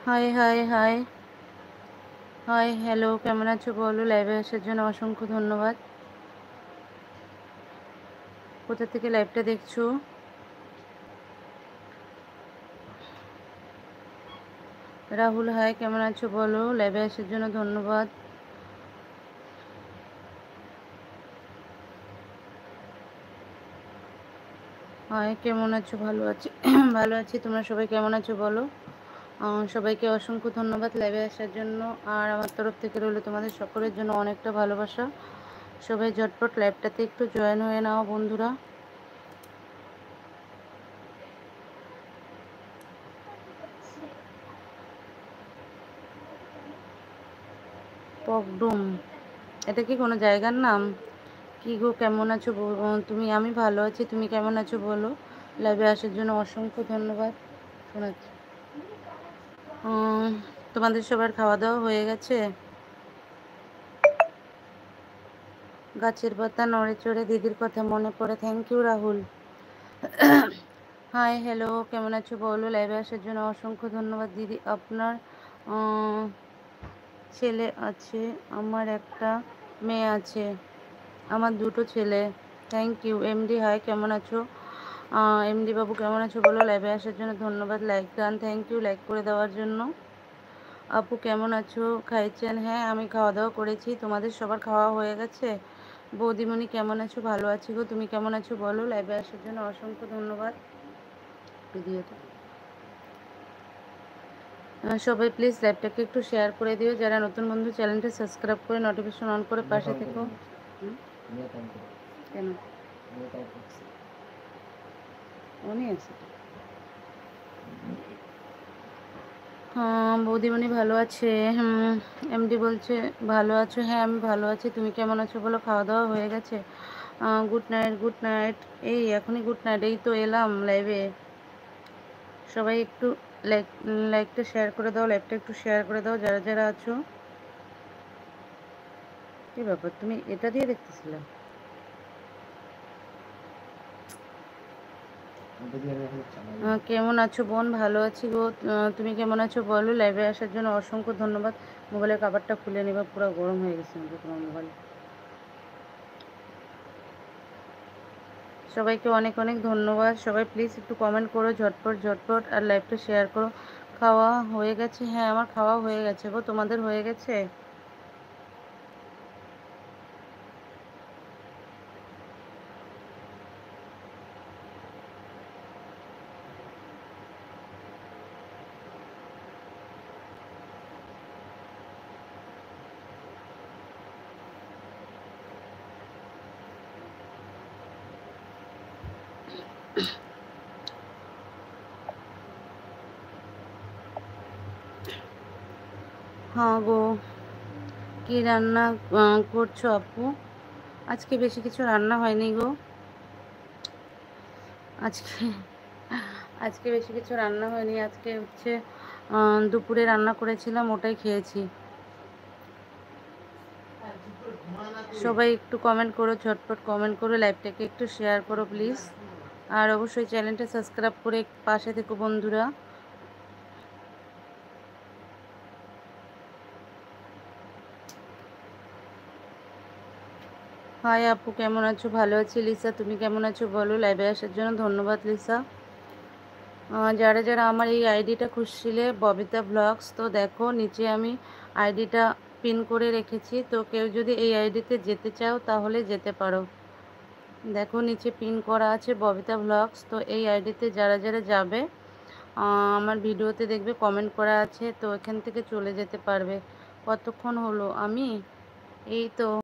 High high high high hello, কেমন আছো বলো? লাইভে আসার জন্য অসংখ্য ধন্যবাদ। কোথা থেকে লাইভটা দেখছো? রাহুল হাই, কেমন আছো বলো? লাইভে আসার জন্য ধন্যবাদ। হাই, কেমন আছো? ভালো আছি ভালো আছি, তোমরা সবাই কেমন আছো বলো? সবাইকে অসংখ্য ধন্যবাদ লাইভে আসার জন্য। আর আমার তরফ থেকে রইলো তোমাদের সকলের জন্য অনেকটা ভালোবাসা। সবাই ঝটপট লাইভটাতে একটু জয়েন হয়ে নাও বন্ধুরা। পকডুম, এটা কি কোনো জায়গার নাম? কি গো, কেমন আছো তুমি? আমি ভালো আছি, তুমি কেমন আছো বলো? লাইভে আসার জন্য অসংখ্য ধন্যবাদ। শোনাচ্ছি, তোমাদের সবার খাওয়া দাওয়া হয়ে গেছে? গাছের পাতা নড়ে চড়ে দিদির কথা মনে পড়ে। Thank you Rahul. Hi hello, কেমন আছো বলো? লাইভে আসার জন্য অসংখ্য ধন্যবাদ দিদি। আপনার ছেলে আছে? আমার একটা মেয়ে আছে। আমার দুটো ছেলে। Thank you. এমডি হাই, কেমন আছো? এমডি বাবু কেমন আছো বলো? লাইভে আসার জন্য ধন্যবাদ। Like done, thank you like করে দেওয়ার জন্য। আপু কেমন আছো? খাইছেন? হ্যাঁ, আমি খাওয়া দাওয়া করেছি। তোমাদের সবার খাওয়া হয়ে গেছে? বৌদিমণি কেমন আছো? ভালো আছি গো, তুমি কেমন আছো বলো? লাইভে আসার জন্য অসংখ্য ধন্যবাদ। ভিডিওটা সবাই প্লিজ লাইভটাকে একটু শেয়ার করে দিও। যারা নতুন বন্ধু, চ্যানেলটা সাবস্ক্রাইব করে নোটিফিকেশন অন করে পাশে থেকো। কেন অনই আছে? হ্যাঁ, বৌদিমণি ভালো আছে। এমডি বলছে ভালো আছো? হ্যাঁ, আমি ভালো আছি, তুমি কেমন আছো বলো? খাওয়া দাওয়া হয়ে গেছে? Good night, good night. এই এখনই গুড নাইট, এই তো এলাম লাইভে। সবাই একটু লাইকটা শেয়ার করে দাও, লাইভটা একটু শেয়ার করে দাও যারা যারা আছো। কি ব্যাপার, তুমি এটা দিয়ে দেখতেছিলে? কেমন আছো বোন? ভালো আছি গো, তুমি কেমন আছো বলো? লাইভে আসার জন্য অসংখ্য ধন্যবাদ। মোবাইলের কাভারটা খুলে নেবা, পুরো গরম হয়ে গেছে তোমার মোবাইল। সবাইকে অনেক অনেক ধন্যবাদ। সবাই প্লিজ একটু কমেন্ট করো ঝটপট ঝটপট, আর লাইভটা শেয়ার করো। খাওয়া হয়ে গেছে? হ্যাঁ, আমার খাওয়া হয়ে গেছে গো, তোমাদের হয়ে গেছে? হ্যাঁ গো, কি রান্না করছো আপু? আজকে বেশি কিছু রান্না হয়নি গো। আজকে আজকে বেশি কিছু রান্না হয়নি। আজকে হচ্ছে দুপুরে রান্না করেছিলাম, ওটাই খেয়েছি। সবাই একটু কমেন্ট করো, ঝটপট কমেন্ট করো, লাইভটাকে একটু শেয়ার করো প্লিজ। আর অবশ্যই চ্যানেলটা সাবস্ক্রাইব করে পাশে থেকো বন্ধুরা। হাই আপু, কেমন আছো? ভালো আছি লিসা, তুমি কেমন আছো বলো? লাইভে আসার জন্য ধন্যবাদ লিসা। যারা যারা আমার এই আইডিটা খুঁজছিলে, ববিতা ব্লগস, তো দেখো নিচে আমি আইডিটা পিন করে রেখেছি। তো কেউ যদি এই আইডিতে যেতে চাও তাহলে যেতে পারো। দেখো নিচে পিন করা আছে ববিতা ব্লগস। তো এই আইডিতে যারা যারা যাবে, আমার ভিডিওতে দেখবে কমেন্ট করা আছে, তো এখান থেকে চলে যেতে পারবে। কতক্ষণ হলো? আমি এই তো